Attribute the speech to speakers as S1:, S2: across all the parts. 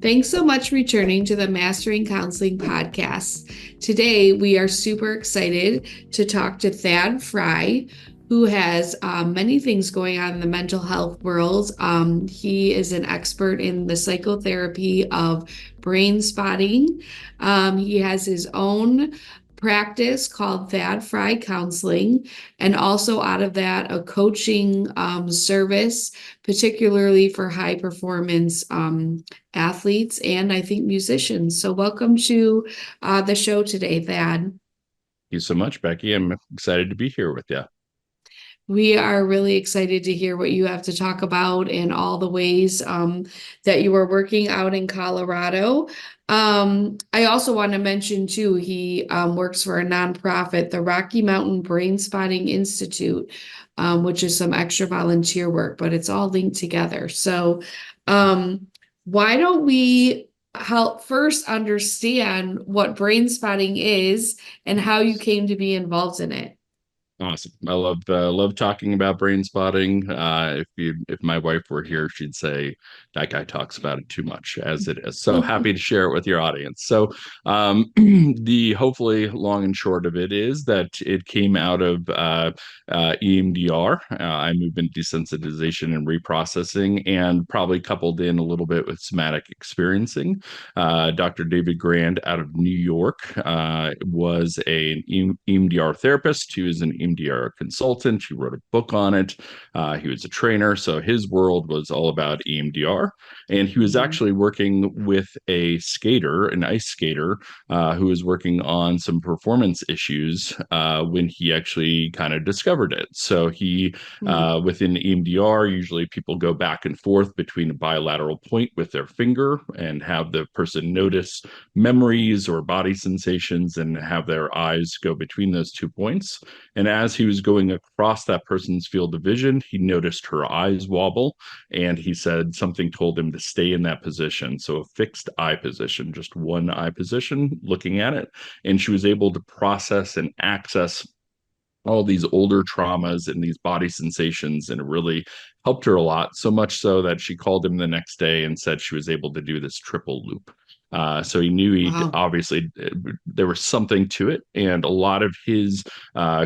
S1: Thanks so much for returning to the Mastering Counseling podcast. Today, we are super excited to talk to Thad Frye, who has many things going on in the mental health world. He is an expert in the psychotherapy of Brainspotting. He has his own practice called Thad Frye Counseling, and also out of that, a coaching service, particularly for high performance athletes and I think musicians. So, welcome to the show today, Thad.
S2: Thank you so much, Becky. I'm excited to be here with you.
S1: We are really excited to hear what you have to talk about and all the ways that you are working out in Colorado. I also want to mention too, he works for a nonprofit, the Rocky Mountain Brain Spotting Institute, which is some extra volunteer work, but it's all linked together. So, why don't we help first understand what brain spotting is and how you came to be involved in it?
S2: Awesome. I love talking about brain spotting. If my wife were here, she'd say that guy talks about it too much, as it is. So happy to share it with your audience. So the hopefully long and short of it is that it came out of EMDR, eye movement desensitization and reprocessing, and probably coupled in a little bit with somatic experiencing. Dr. David Grand out of New York was an EMDR therapist. He was an EMDR consultant. He wrote a book on it. He was a trainer. So his world was all about EMDR. And he was actually working with a skater, an ice skater, who was working on some performance issues when he actually kind of discovered it. So within EMDR, usually people go back and forth between a bilateral point with their finger and have the person notice memories or body sensations and have their eyes go between those 2 points. And as he was going across that person's field of vision, he noticed her eyes wobble. And he said something told him to stay in that position. So a fixed eye position, just one eye position, looking at it. And she was able to process and access all these older traumas and these body sensations, and it really helped her a lot, so much so that she called him the next day and said she was able to do this triple loop. So he knew he
S1: Wow.
S2: obviously there was something to it, and a lot of his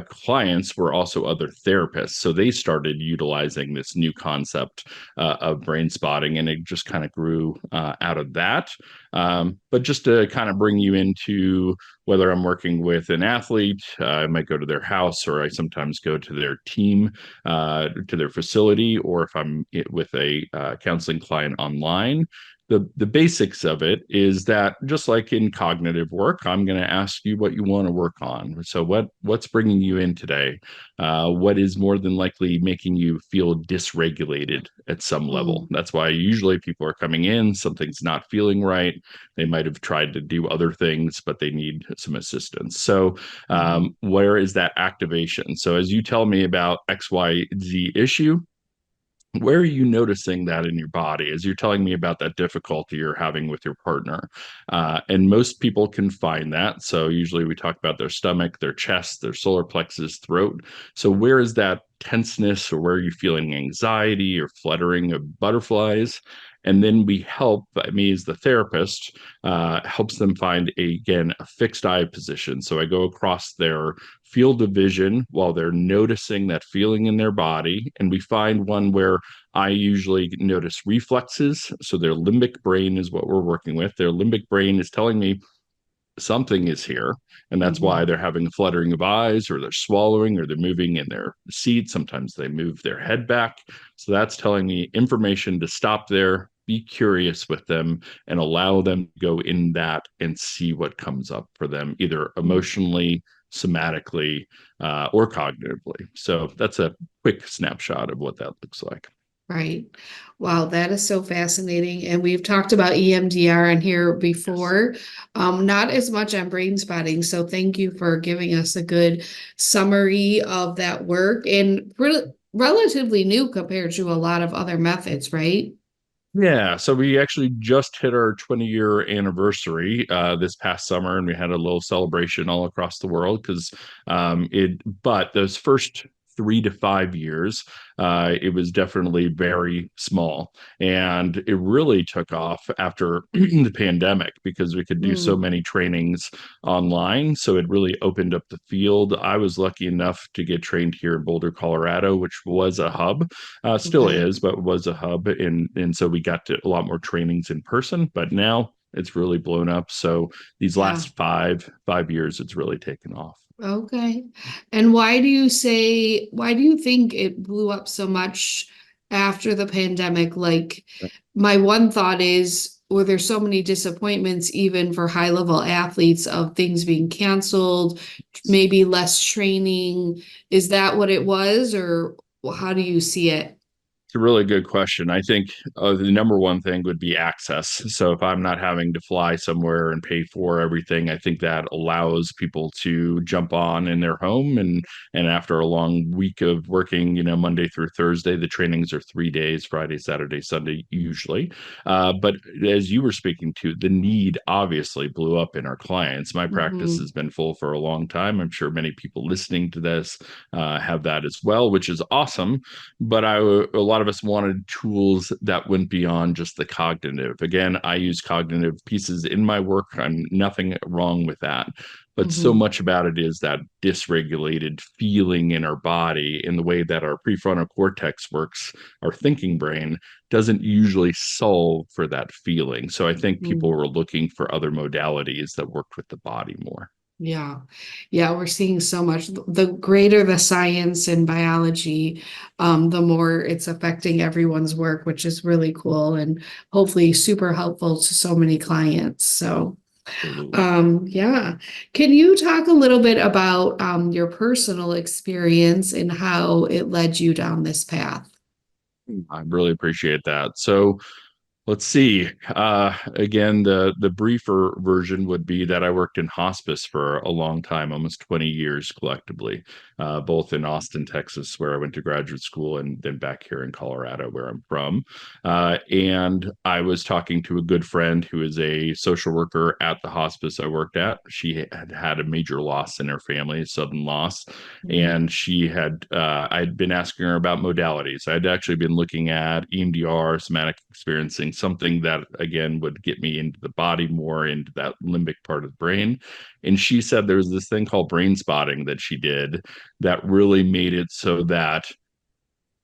S2: clients were also other therapists, so they started utilizing this new concept of brain spotting, and it just kind of grew out of that. But just to kind of bring you into whether I'm working with an athlete, I might go to their house, or I sometimes go to their team, to their facility, or if I'm with a counseling client online. The basics of it is that just like in cognitive work, I'm going to ask you what you want to work on. So what's bringing you in today? What is more than likely making you feel dysregulated at some level?
S1: Mm.
S2: That's why usually people are coming in, something's not feeling right. They might have tried to do other things, but they need some assistance. So where is that activation? So as you tell me about XYZ issue, where are you noticing that in your body as you're telling me about that difficulty you're having with your partner? And most people can find that. So usually we talk about their stomach, their chest, their solar plexus, throat. So where is that tenseness, or where are you feeling anxiety or fluttering of butterflies? And then we help, me as the therapist, helps them find again a fixed eye position. So I go across their field of vision while they're noticing that feeling in their body, and we find one where I usually notice reflexes. So their limbic brain is what we're working with. Their limbic brain is telling me something is here, and that's why
S1: Mhm.
S2: they're having a fluttering of eyes, or they're swallowing, or they're moving in their seat. Sometimes they move their head back. So that's telling me information to stop there, be curious with them, and allow them to go in that and see what comes up for them, either emotionally, somatically, or cognitively. So that's a quick snapshot of what that looks like.
S1: Right. Wow, that is so fascinating. And we've talked about EMDR in here
S2: Yes.
S1: before, not as much on brain spotting. So thank you for giving us a good summary of that work and relatively new compared to a lot of other methods, right?
S2: Yeah, so we actually just hit our 20-year anniversary this past summer, and we had a little celebration all across the world because but those first 3 to 5 years, it was definitely very small. And it really took off after the pandemic because we could do so
S1: Mm,
S2: many trainings online. So it really opened up the field. I was lucky enough to get trained here in Boulder, Colorado, which was a hub, still
S1: okay.
S2: is, but was a hub. And so we got to a lot more trainings in person, but now it's really blown up. So these
S1: Yeah.
S2: last five years, it's really taken off.
S1: Okay. And why do you think it blew up so much after the pandemic? Like, my one thought is, were there so many disappointments, even for high level athletes, of things being canceled, maybe less training? Is that what it was, or how do you see it?
S2: It's a really good question. I think the number one thing would be access. So if I'm not having to fly somewhere and pay for everything, I think that allows people to jump on in their home and after a long week of working, Monday through Thursday, the trainings are 3 days, Friday, Saturday, Sunday, usually. But as you were speaking to, the need obviously blew up in our clients. My practice
S1: Hmm.
S2: has been full for a long time. I'm sure many people listening to this have that as well, which is awesome, but a lot of us wanted tools that went beyond just the cognitive. Again, I use cognitive pieces in my work. I'm nothing wrong with that. But so
S1: Hmm.
S2: much about it is that dysregulated feeling in our body in the way that our prefrontal cortex works, our thinking brain doesn't usually solve for that feeling. So I think people were looking for other modalities that worked with the body more.
S1: Yeah. Yeah, we're seeing so much. The greater the science and biology, the more it's affecting everyone's work, which is really cool and hopefully super helpful to so many clients. So,
S2: Absolutely.
S1: yeah. Can you talk a little bit about your personal experience and how it led you down this path?
S2: I really appreciate that. So let's see. Again, the briefer version would be that I worked in hospice for a long time, almost 20 years collectively, both in Austin, Texas, where I went to graduate school, and then back here in Colorado, where I'm from. And I was talking to a good friend who is a social worker at the hospice I worked at. She had had a major loss in her family, a sudden loss,
S1: Mm,
S2: and I'd been asking her about modalities. I'd actually been looking at EMDR, somatic experiencing, something that again would get me into the body more, into that limbic part of the brain. And she said there was this thing called Brainspotting that she did that really made it so that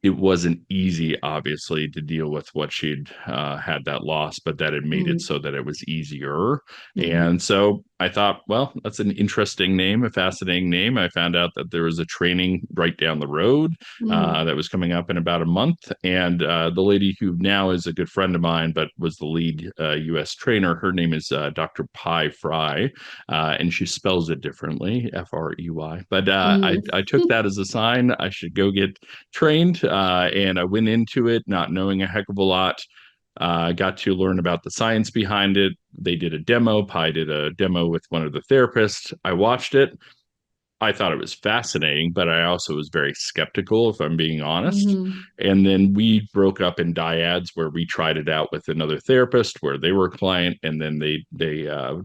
S2: it wasn't easy, obviously, to deal with what she'd had that loss, but that it made it
S1: mm,
S2: so that it was easier.
S1: mm,
S2: And so I thought, well, that's an interesting name, a fascinating name. I found out that there was a training right down the road
S1: mm,
S2: that was coming up in about a month. And the lady who now is a good friend of mine, but was the lead US trainer, her name is Dr. Pi Fry, and she spells it differently, Frey. But
S1: mm,
S2: I took that as a sign I should go get trained, and I went into it not knowing a heck of a lot. Got to learn about the science behind it. They did a demo. Pi did a demo with one of the therapists. I watched it. I thought it was fascinating, but I also was very skeptical, if I'm being honest.
S1: mm,
S2: And then we broke up in dyads where we tried it out with another therapist, where they were a client, and then they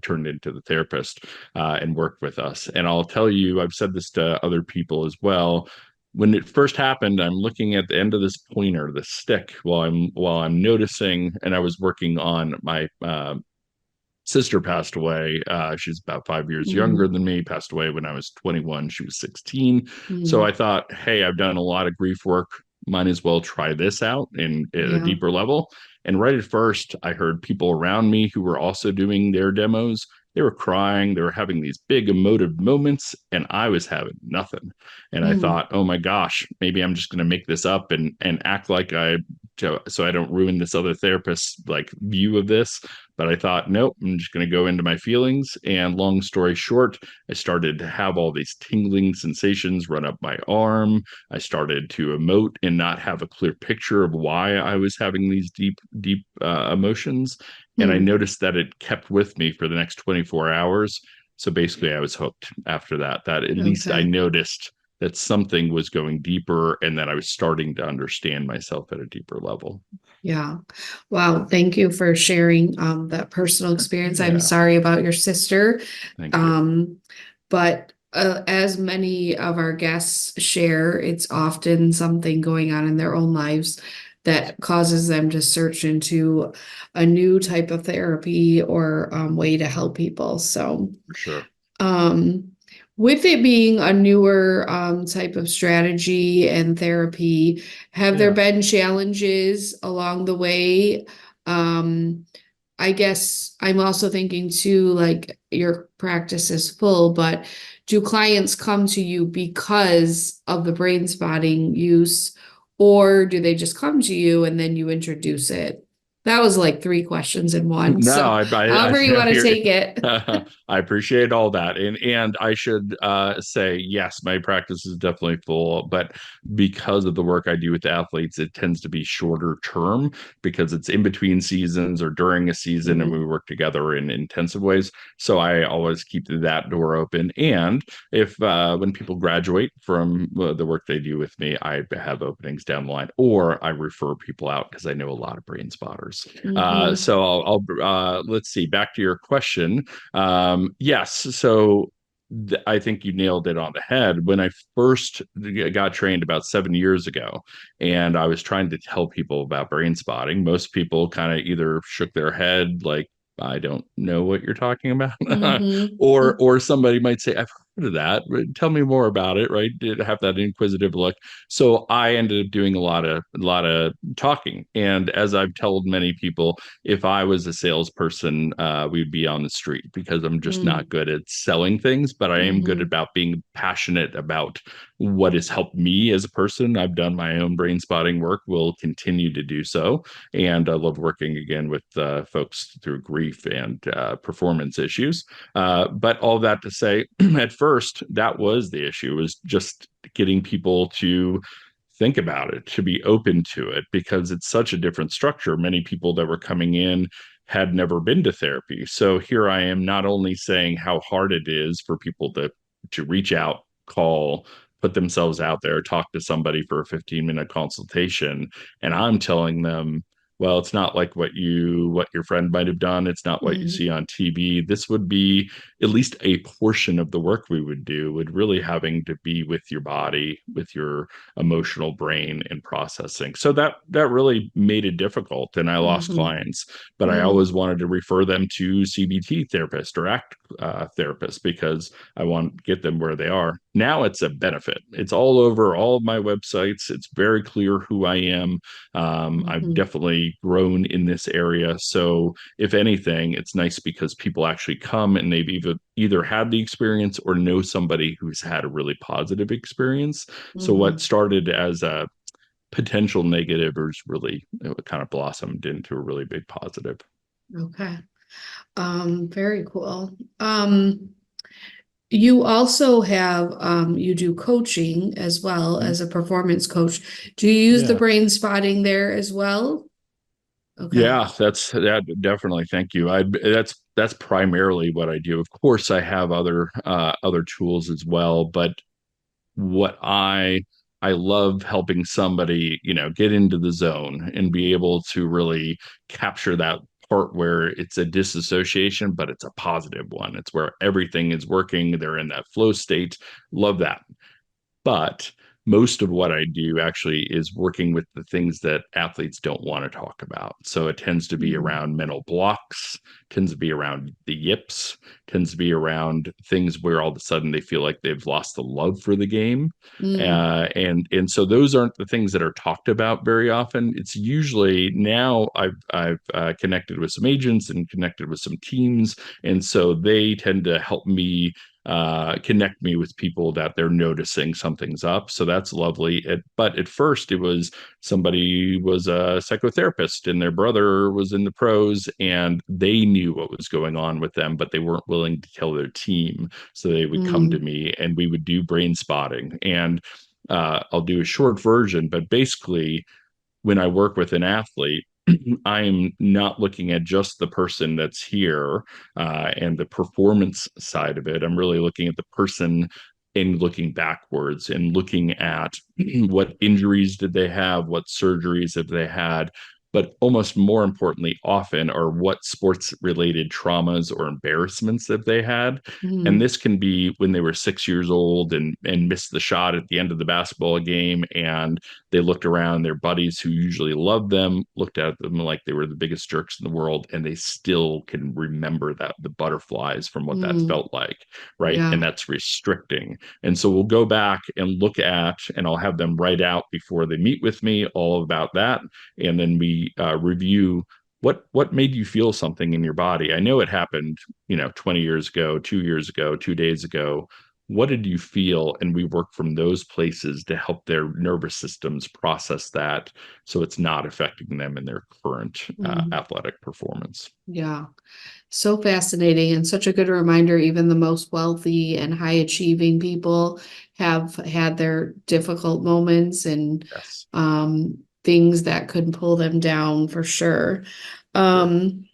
S2: turned into the therapist and worked with us. And I'll tell you, I've said this to other people as well. When it first happened, I'm looking at the end of this pointer, the stick, while I'm noticing, and I was working on my sister passed away. She's about 5 years younger
S1: mm,
S2: than me, passed away when I was 21. She was 16. So
S1: mm.
S2: I thought, hey, I've done a lot of grief work. Might as well try this out in at a
S1: Yeah.
S2: deeper level. And right at first, I heard people around me who were also doing their demos. They were crying, they were having these big emotive moments, and I was having nothing. And I
S1: Mm,
S2: thought, oh my gosh, maybe I'm just going to make this up and act like so I don't ruin this other therapist's like view of this. But I thought, nope, I'm just going to go into my feelings. And long story short, I started to have all these tingling sensations run up my arm. I started to emote and not have a clear picture of why I was having these deep emotions. And I
S1: mm.
S2: noticed that it kept with me for the next 24 hours. So basically, I was hooked after that. That at least I
S1: Okay.
S2: noticed that something was going deeper and that I was starting to understand myself at a deeper level.
S1: Yeah. Wow. Thank you for sharing that personal experience. I'm
S2: Yeah.
S1: sorry about your sister.
S2: Thank you.
S1: Um, but as many of our guests share, it's often something going on in their own lives that causes them to search into a new type of therapy or way to help people. So,
S2: For sure.
S1: um, with it being a newer type of strategy and therapy, have there
S2: Yeah.
S1: been challenges along the way? Um, I guess I'm also thinking too, like your practice is full, but do clients come to you because of the brain spotting use, or do they just come to you and then you introduce it? That was like three questions in one.
S2: No,
S1: So however you
S2: I
S1: want to
S2: hear
S1: take it.
S2: I appreciate all that, and I should say yes, my practice is definitely full, but because of the work I do with athletes, it tends to be shorter term because it's in between seasons or during a season, and we
S1: Mhm.
S2: work together in intensive ways. So I always keep that door open, and if when people graduate from the work they do with me, I have openings down the line, or I refer people out because I know a lot of brain spotters.
S1: Mhm.
S2: So let's see. Back to your question. Yes. So I think you nailed it on the head. When I first got trained about 7 years ago, and I was trying to tell people about brain spotting, most people kind of either shook their head like, I don't know what you're talking about,
S1: Mhm.
S2: or somebody might say, I've heard of that. Tell me more about it, right? Did have that inquisitive look. So I ended up doing a lot of talking. And as I've told many people, if I was a salesperson, we'd be on the street because I'm just not
S1: Mhm.
S2: good at selling things, but I am good
S1: Mhm.
S2: about being passionate about what has helped me as a person. I've done my own brain spotting work, will continue to do so. And I love working again with folks through grief and performance issues. But all that to say, at first, that was the issue, was just getting people to think about it, to be open to it, because it's such a different structure. Many people that were coming in had never been to therapy. So here I am not only saying how hard it is for people to reach out, call, put themselves out there, talk to somebody for a 15-minute consultation, and I'm telling them, well, it's not like what your friend might have done. It's not what you
S1: Mhm.
S2: see on TV. This would be at least a portion of the work we would do, would really having to be with your body, with your emotional brain and processing. So that really made it difficult, and I lost
S1: Mhm.
S2: clients. But I always
S1: Mhm.
S2: wanted to refer them to CBT therapists or ACT therapists because I want to get them where they are. Now it's a benefit. It's all over all of my websites. It's very clear who I am. I've
S1: Mhm.
S2: definitely grown in this area. So if anything, it's nice because people actually come and they've either had the experience or know somebody who's had a really positive experience. So what
S1: Mhm.
S2: started as a potential negative is really, it kind of blossomed into a really big positive.
S1: Okay. Very cool. You also have you do coaching as well
S2: Mhm.
S1: as a performance coach. Do you use the
S2: Yeah.
S1: brain spotting there as well? Okay.
S2: Yeah, that's that definitely. Thank you. That's primarily what I do. Of course, I have other tools as well, but what I love helping somebody, get into the zone and be able to really capture that part where it's a disassociation, but it's a positive one. It's where everything is working. They're in that flow state. Love that. But most of what I do actually is working with the things that athletes don't want to talk about. So it tends to be
S1: Mm.
S2: around mental blocks, tends to be around the yips, tends to be around things where all of a sudden they feel like they've lost the love for the game.
S1: Mm.
S2: And so those aren't the things that are talked about very often. It's usually now I've connected with some agents and connected with some teams, and so they tend to help me connect me with people that they're noticing something's up. So that's lovely. But at first, it was somebody was a psychotherapist and their brother was in the pros and they knew what was going on with them, but they weren't willing to tell their team. So they would come to
S1: Mm.
S2: me and we would do brain spotting. And I'll do a short version, but basically, when I work with an athlete, I'm not looking at just the person that's here and the performance side of it. I'm really looking at the person and looking backwards and looking at what injuries did they have, what surgeries have they had, but almost more importantly, often are what sports related traumas or embarrassments that they had. And
S1: Mm,
S2: this can be when they were 6 years old and missed the shot at the end of the basketball game, and they looked around, their buddies who usually loved them looked at them like they were the biggest jerks in the world, and they still can remember that the butterflies from what that
S1: mm,
S2: felt like, right? And
S1: yeah.
S2: that's restricting. And so we'll go back and look at, and I'll have them write out before they meet with me all about that, and then we review what made you feel something in your body. I know it happened, 20 years ago, 2 years ago, 2 days ago. What did you feel? And we work from those places to help their nervous systems process that, so it's not affecting them in their current
S1: Mm,
S2: athletic performance.
S1: yeah. So fascinating and such a good reminder. Even the most wealthy and high achieving people have had their difficult moments and
S2: Yes,
S1: things that could pull them down for sure.
S2: sure.
S1: Um,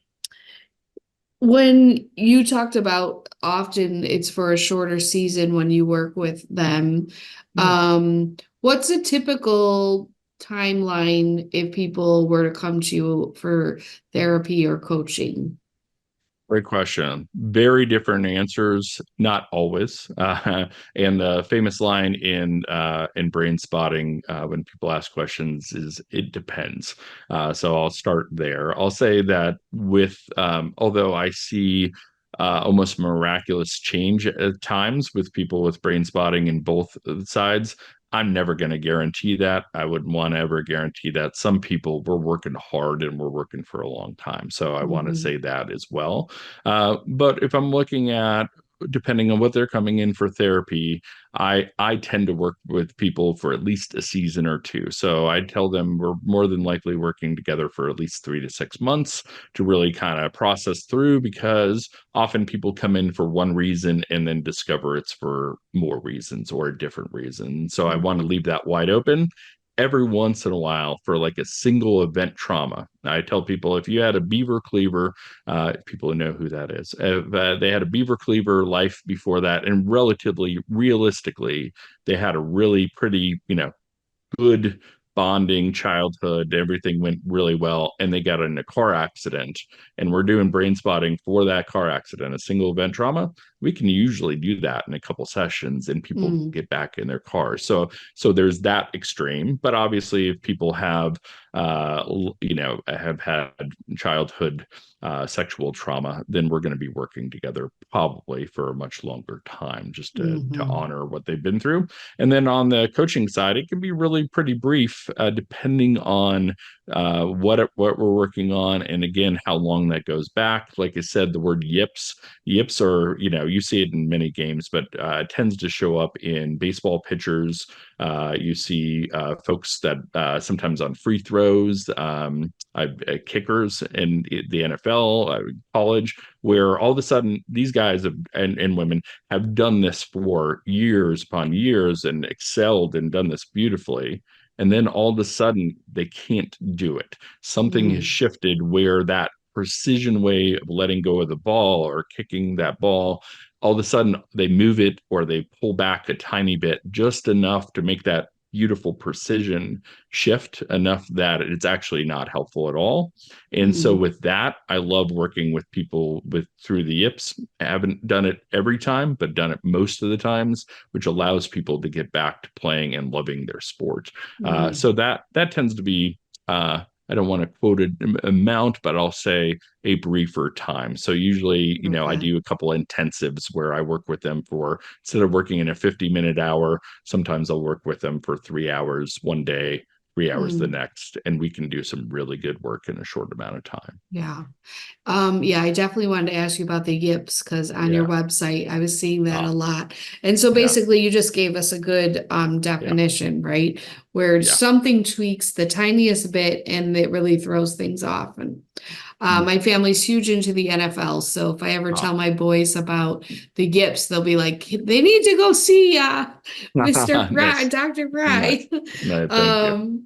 S1: when you talked about often it's for a shorter season when you work with them,
S2: Yeah.
S1: what's a typical timeline if people were to come to you for therapy or coaching?
S2: Great question. Very different answers, not always. And the famous line in Brain Spotting when people ask questions is "it depends." So I'll start there. I'll say that with although I see almost miraculous change at times with people with brain spotting in both sides. I'm never going to guarantee that. I wouldn't want to ever guarantee that. Some people we're working hard and we're working for a long time. So I want to
S1: Mhm,
S2: say that as well. But if I'm looking at, depending on what they're coming in for therapy, I tend to work with people for at least a season or two. So I tell them we're more than likely working together for at least 3 to 6 months to really kind of process through, because often people come in for one reason and then discover it's for more reasons or a different reason. So I want to
S1: mhm,
S2: leave that wide open. Every once in a while, for like a single event trauma, I tell people if you had a beaver cleaver, people know who that is. If they had a beaver cleaver life before that, and relatively realistically, they had a really pretty, good bonding childhood. Everything went really well, and they got in a car accident. And we're doing brain spotting for that car accident, a single event trauma. We can usually do that in a couple sessions, and people
S1: mm,
S2: get back in their cars. So there's that extreme. But obviously, if people have had childhood sexual trauma, then we're going to be working together probably for a much longer time, just to
S1: mhm,
S2: honor what they've been through. And then on the coaching side, it can be really pretty brief, depending on what we're working on, and again how long that goes back. Like I said, the word yips. Yips are, you see it in many games, but it tends to show up in baseball pitchers. You see folks that sometimes on free throws, kickers in the NFL, college, where all of a sudden these guys and women have done this for years upon years and excelled and done this beautifully. And then all of a sudden, they can't do it. Something has
S1: mm,
S2: shifted where that precision way of letting go of the ball or kicking that ball, all of a sudden they move it or they pull back a tiny bit, just enough to make that beautiful precision shift enough that it's actually not helpful at all. And so
S1: mm,
S2: with that, I love working with people with through the yips. I haven't done it every time, but done it most of the times, which allows people to get back to playing and loving their sport.
S1: mm.
S2: So that tends to be I don't want to quote an amount, but I'll say a briefer time. So usually, I
S1: Okay.
S2: do a couple of intensives where I work with them for, instead of working in a 50-minute hour, sometimes I'll work with them for 3 hours one day, 3 hours the
S1: Mm,
S2: next, and we can do some really good work in a short amount of time.
S1: yeah. Yeah, I definitely wanted to ask you about the yips because on your
S2: Yeah.
S1: website I was seeing that a
S2: Ah,
S1: lot. And so
S2: yeah.
S1: basically you just gave us a good
S2: Yeah.
S1: definition, right? Where
S2: Yeah.
S1: something tweaks the tiniest bit and it really throws things off. And
S2: Mm.
S1: my family's huge into the NFL. So if I ever tell
S2: Ah.
S1: my boys about the yips, they'll be like, they need to go see Mr. Fry,
S2: Nice.
S1: Dr.
S2: Nice.
S1: Fry.
S2: No, thank you.
S1: um,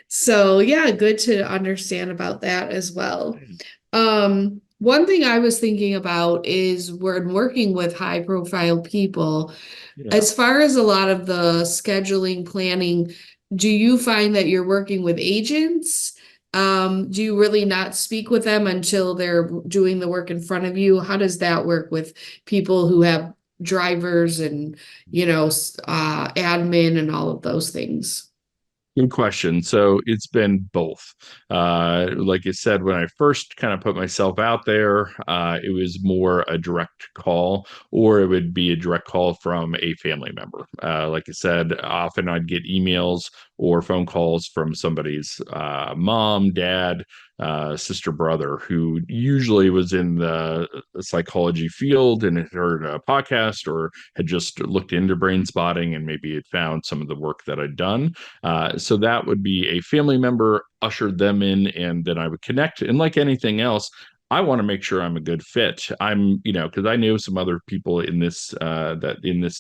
S1: so yeah, good to understand about that as well. One thing I was thinking about is when working with high profile people,
S2: Yeah.
S1: as far as a lot of the scheduling, planning, do you find that you're working with agents Do you really not speak with them until they're doing the work in front of you? How does that work with people who have drivers and, admin and all of those things?
S2: Good question. So it's been both. Like I said, when I first kind of put myself out there, it was more a direct call, or it would be a direct call from a family member. Like I said, often I'd get emails or phone calls from somebody's mom, dad, sister, brother, who usually was in the psychology field and had heard a podcast or had just looked into brain spotting and maybe had found some of the work that I'd done. So that would be a family member ushered them in, and then I would connect. And like anything else, I want to make sure I'm a good fit. Because I know some other people in this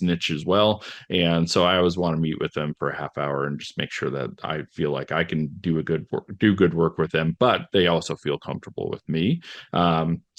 S2: niche as well, and so I always want to meet with them for a half hour and just make sure that I feel like I can do good work with them, but they also feel comfortable with me.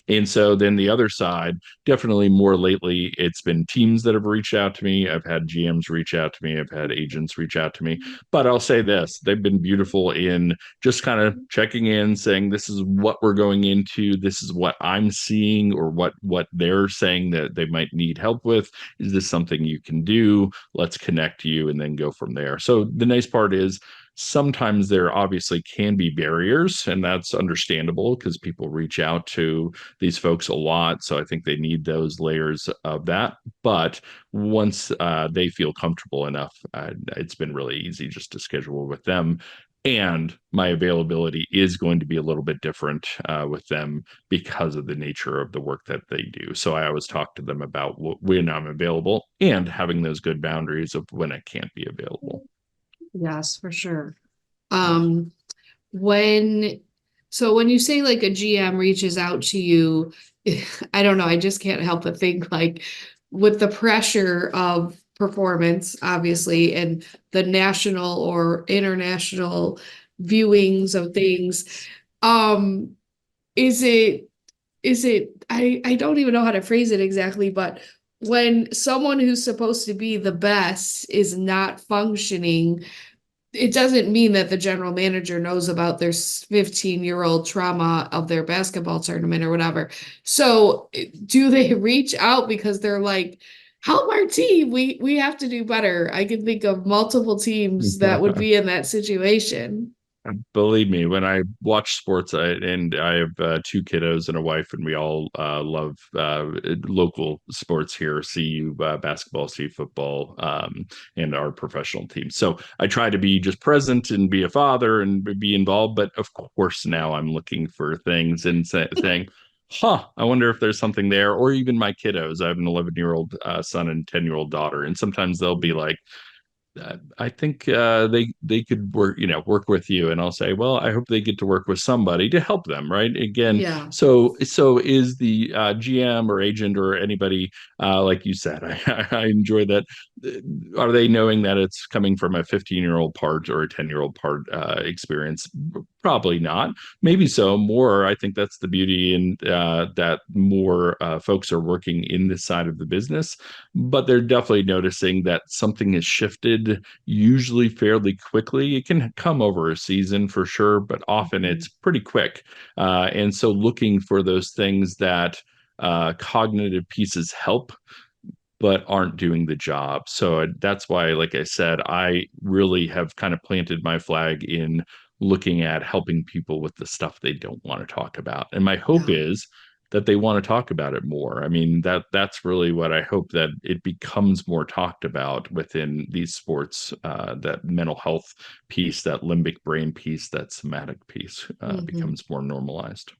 S2: And so then the other side, definitely more lately, it's been teams that have reached out to me. I've had GMs reach out to me. I've had agents reach out to me. But I'll say this, they've been beautiful in just kind of checking in, saying, this is what we're going into. This is what I'm seeing, or what they're saying that they might need help with. Is this something you can do? Let's connect you and then go from there. So the nice part is sometimes there obviously can be barriers, and that's understandable because people reach out to these folks a lot. So I think they need those layers of that. But once they feel comfortable enough, it's been really easy just to schedule with them. And my availability is going to be a little bit different with them because of the nature of the work that they do. So I always talk to them about when I'm available and having those good boundaries of when I can't be available.
S1: Yes, for sure.
S2: Yeah.
S1: Um, when when you say like a GM reaches out to you, I don't know, I just can't help but think like with the pressure of performance, obviously, and the national or international viewings of things, um, is it I don't even know how to phrase it exactly, but when someone who's supposed to be the best is not functioning, it doesn't mean that the general manager knows about their 15-year-old trauma of their basketball tournament or whatever. So do they reach out because they're like, help our team, we have to do better? I can think of multiple teams that would be in that situation.
S2: Believe me, when I watch sports, and I have two kiddos and a wife, and we all love local sports here, CU basketball, CU football, and our professional team. So I try to be just present and be a father and be involved. But of course, now I'm looking for things and saying, huh, I wonder if there's something there. Or even my kiddos. I have an 11-year-old son and 10-year-old daughter. And sometimes they'll be like, I think they could work with you, and I'll say, well, I hope they get to work with somebody to help them, right? Again,
S1: Yeah.
S2: so is the GM or agent or anybody like you said, I enjoy that. Are they knowing that it's coming from a 15-year-old part or a 10-year-old part experience? Probably not. Maybe so. More, I think that's the beauty in that more folks are working in this side of the business, but they're definitely noticing that something has shifted, usually fairly quickly. It can come over a season for sure, but often
S1: Mhm.
S2: it's pretty quick. And so looking for those things that cognitive pieces help but aren't doing the job. So that's why, like I said, I really have kind of planted my flag in looking at helping people with the stuff they don't want to talk about. And my hope
S1: Yeah.
S2: is that they want to talk about it more. I mean, that's really what I hope, that it becomes more talked about within these sports, that mental health piece, that limbic brain piece, that somatic piece
S1: Mhm.
S2: becomes more normalized.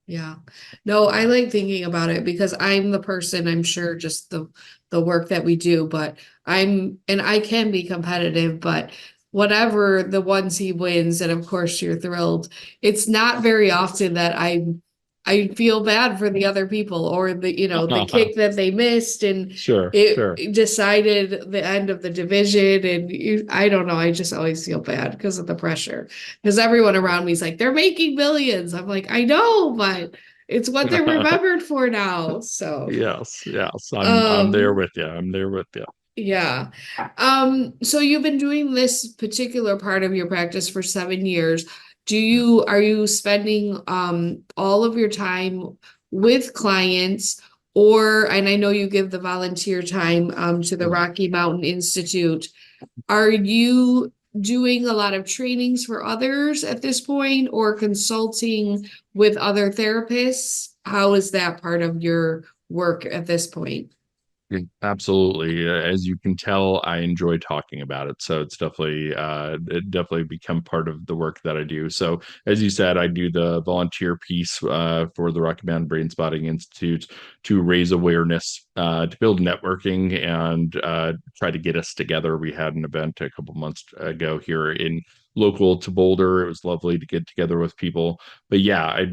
S1: Yeah. No, I like thinking about it because I'm the person, I'm sure just the work that we do, but I can be competitive, but whatever the ones he wins, and of course you're thrilled, it's not very often that I feel bad for the other people or the kick that they missed and
S2: Sure, sure.
S1: it decided the end of the division and I don't know, I just always feel bad because of the pressure. Because everyone around me is like, they're making millions. I'm like, I know, but it's what they're remembered for now. So,
S2: Yes, yes. I'm there
S1: um,
S2: with you. I'm there with you.
S1: yeah. So you've been doing this particular part of your practice for 7 years. Are you spending all of your time with clients, or, and I know you give the volunteer time to the Rocky Mountain Institute. Are you doing a lot of trainings for others at this point, or consulting with other therapists? How is that part of your work at this point?
S2: Yeah, absolutely. As you can tell, I enjoy talking about it. So it's definitely become part of the work that I do. So as you said, I do the volunteer piece for the Rocky Mountain Brain Spotting Institute to raise awareness, to build networking, and try to get us together. We had an event a couple months ago here in local to Boulder. It was lovely to get together with people. But yeah,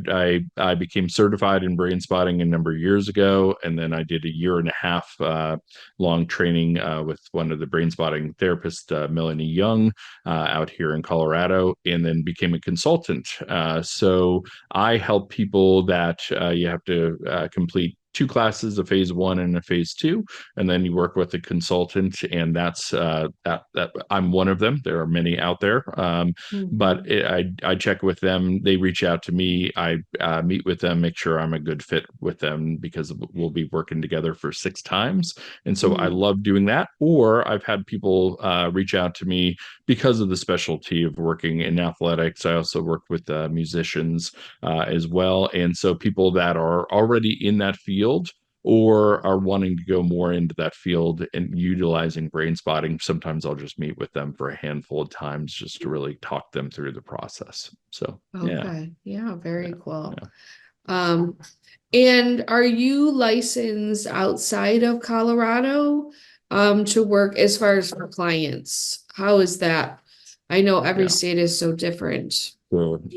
S2: I became certified in brain spotting a number of years ago, and then I did a year and a half long training with one of the brain spotting therapists, Melanie Young, out here in Colorado, and then became a consultant. So I help people that you have to complete two classes, a phase one and a phase two, and then you work with a consultant, and that I'm one of them. There are many out there, but
S1: Mhm.
S2: I check with them. They reach out to me. I meet with them, make sure I'm a good fit with them because we'll be working together for 6 times, and so I
S1: Mhm.
S2: love doing that. Or I've had people reach out to me because of the specialty of working in athletics. I also work with musicians as well, and so people that are already in that field or are wanting to go more into that field and utilizing brain spotting, sometimes I'll just meet with them for a handful of times just to really talk them through the process. So, yeah,
S1: Okay. Yeah, very
S2: yeah,
S1: cool.
S2: yeah.
S1: Um, and are you licensed outside of Colorado to work as far as for clients? How is that? I know every
S2: Yeah.
S1: state is so different.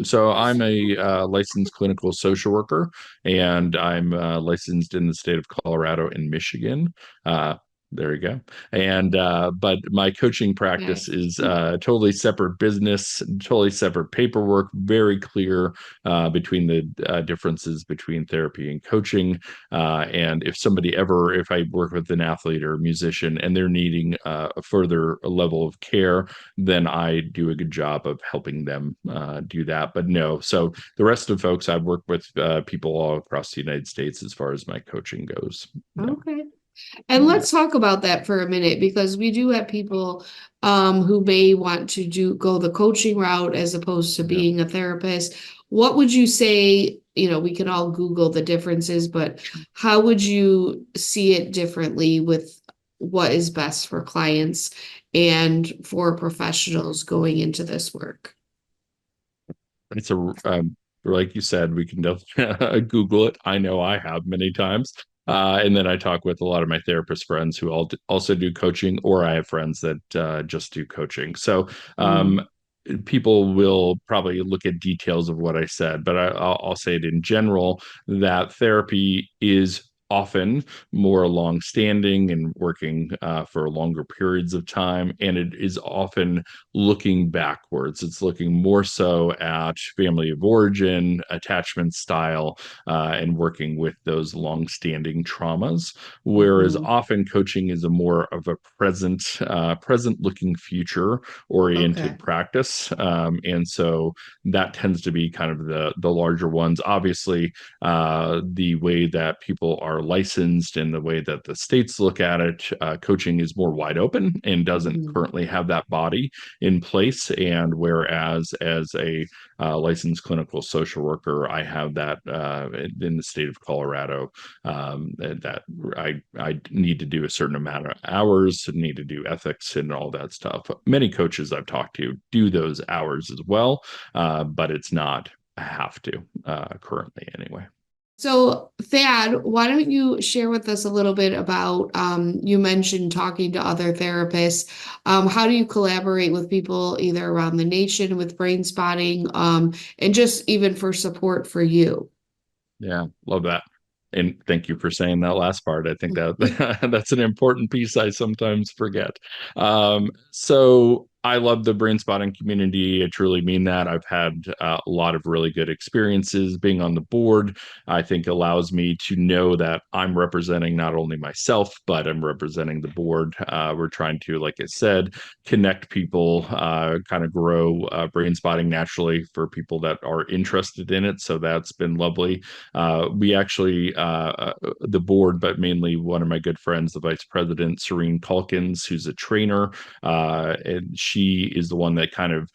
S2: So I'm a licensed clinical social worker, and I'm licensed in the state of Colorado and Michigan. Uh, there you go. And but my coaching practice
S1: Okay.
S2: is totally separate business, totally separate paperwork, very clear between the differences between therapy and coaching. And if I work with an athlete or a musician and they're needing a further level of care, then I do a good job of helping them do that. But no, so the rest of folks I've worked with people all across the United States as far as my coaching goes. Yeah,
S1: Okay. And
S2: yeah,
S1: let's talk about that for a minute because we do have people who may want to go the coaching route as opposed to
S2: yeah.
S1: being a therapist. What would you say, we can all Google the differences, but how would you see it differently with what is best for clients and for professionals going into this work?
S2: It's a like you said, we can definitely Google it. I know I have many times. And then I talk with a lot of my therapist friends who also do coaching, or I have friends that just do coaching. So
S1: Mm,
S2: people will probably look at details of what I said, but I'll say it in general that therapy is often more long-standing and working for longer periods of time, and it is often looking backwards. It's looking more so at family of origin, attachment style, and working with those long-standing traumas. Whereas
S1: mhm.
S2: often coaching is a more of a present-looking future
S1: Okay.
S2: oriented practice. And so that tends to be kind of the larger ones. Obviously, the way that people are licensed and the way that the states look at it, coaching is more wide open and doesn't
S1: Mhm.
S2: currently have that body in place. And whereas as a licensed clinical social worker, I have that in the state of Colorado, that I need to do a certain amount of hours, need to do ethics and all that stuff. Many coaches I've talked to do those hours as well, but it's not a have to currently anyway.
S1: So, Thad, why don't you share with us a little bit about, you mentioned talking to other therapists. How do you collaborate with people either around the nation with brain spotting, and just even for support for you?
S2: Yeah, love that. And thank you for saying that last part. I think that that's an important piece I sometimes forget. So I love the brain spotting community. I truly mean that. I've had a lot of really good experiences being on the board. I think allows me to know that I'm representing not only myself, but I'm representing the board. We're trying to, like I said, connect people, kind of grow brain spotting naturally for people that are interested in it. So that's been lovely. We actually, the board, but mainly one of my good friends, the vice president, Serene Calkins, who's a trainer, and she is the one that kind of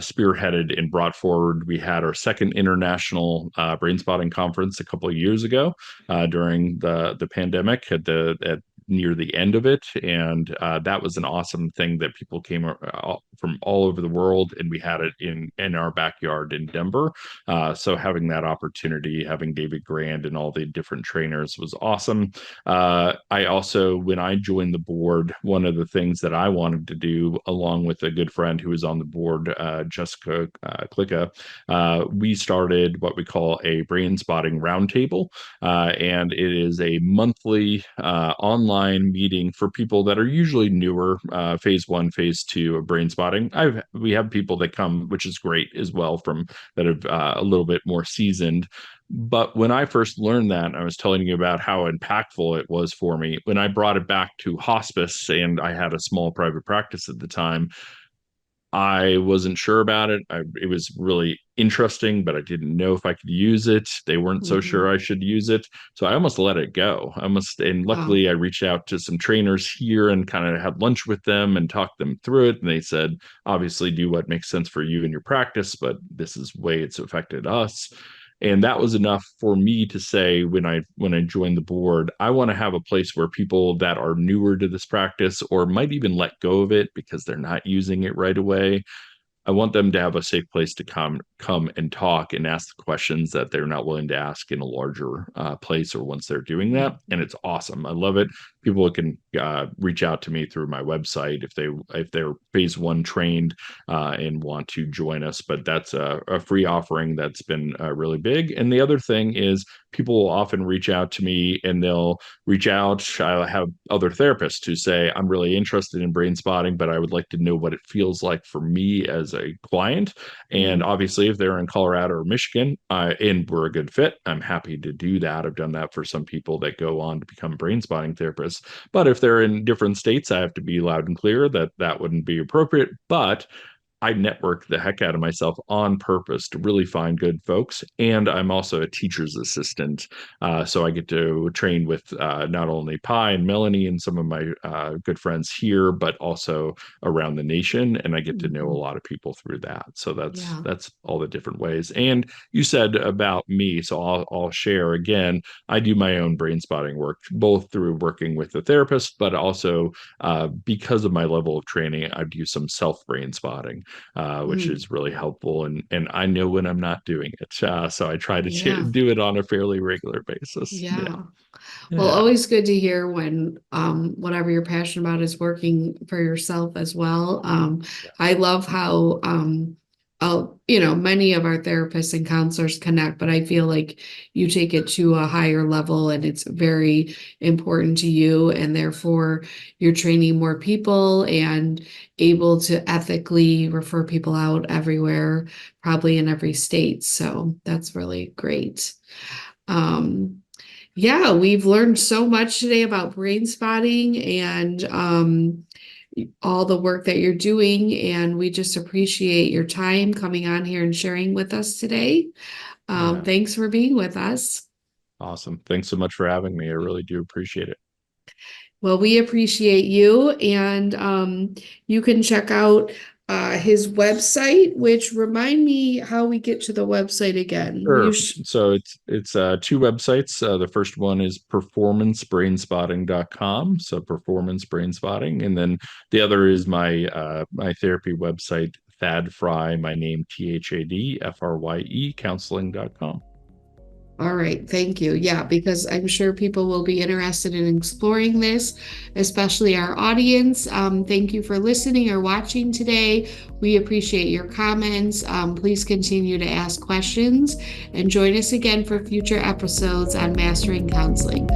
S2: spearheaded and brought forward. We had our second international brain spotting conference a couple of years ago during the pandemic at near the end of it, and that was an awesome thing that people came from all over the world, and we had it in our backyard in Denver. So having that opportunity, having David Grand and all the different trainers was awesome. I also, when I joined the board, one of the things that I wanted to do, along with a good friend who was on the board, Jessica Klicka, we started what we call a brain spotting roundtable, and it is a monthly online meeting for people that are usually newer, phase one, phase two of brain spotting. We have people that come, which is great as well, from that have a little bit more seasoned. But when I first learned that, I was telling you about how impactful it was for me. When I brought it back to hospice, and I had a small private practice at the time, I wasn't sure about it. It was really interesting, but I didn't know if I could use it. They weren't so sure
S1: Mhm.
S2: I should use it. So I almost let it go. And
S1: Wow.
S2: luckily I reached out to some trainers here and kind of had lunch with them and talked them through it. And they said, obviously do what makes sense for you in your practice, but this is the way it's affected us. And that was enough for me to say, when I joined the board, I want to have a place where people that are newer to this practice or might even let go of it because they're not using it right away, I want them to have a safe place to come and talk and ask the questions that they're not willing to ask in a larger place, or once they're doing that. And it's awesome. I love it. People can reach out to me through my website if they're phase one trained and want to join us. But that's a free offering that's been really big. And the other thing is, people will often reach out to me, and they'll reach out. I have other therapists who say, I'm really interested in brain spotting, but I would like to know what it feels like for me as a client. And
S1: Mm.
S2: obviously, if they're in Colorado or Michigan, and we're a good fit, I'm happy to do that. I've done that for some people that go on to become brain spotting therapists. But if they're in different states, I have to be loud and clear that that wouldn't be appropriate. But I network the heck out of myself on purpose to really find good folks. And I'm also a teacher's assistant. So I get to train with not only Pi and Melanie and some of my good friends here, but also around the nation. And I get to know a
S1: Mhm.
S2: lot of people through that. So
S1: Yeah.
S2: that's all the different ways. And you said about me, so I'll share again. I do my own brain spotting work, both through working with the therapist, but also because of my level of training, I do some self brain spotting, which
S1: Mm.
S2: is really helpful. And I know when I'm not doing it, so I try to
S1: Yeah.
S2: do it on a fairly regular basis. Yeah,
S1: Yeah. Well,
S2: yeah,
S1: always good to hear when whatever you're passionate about is working for yourself as well.
S2: yeah.
S1: I love how many of our therapists and counselors connect, but I feel like you take it to a higher level and it's very important to you, and therefore you're training more people and able to ethically refer people out everywhere, probably in every state. So that's really great. Um, yeah, we've learned so much today about brain spotting and all the work that you're doing. And we just appreciate your time coming on here and sharing with us today.
S2: Yeah.
S1: Thanks for being with us.
S2: Awesome. Thanks so much for having me. I really do appreciate it.
S1: Well, we appreciate you. And you can check out his website, which remind me how we get to the website again.
S2: Sure. So it's two websites. The first one is performancebrainspotting.com. So performance brain spotting. And then the other is my therapy website, Thad Frye, my name ThadFrye counseling.com.
S1: All right, thank you. Yeah, because I'm sure people will be interested in exploring this, especially our audience. Thank you for listening or watching today. We appreciate your comments. Please continue to ask questions and join us again for future episodes on Mastering Counseling.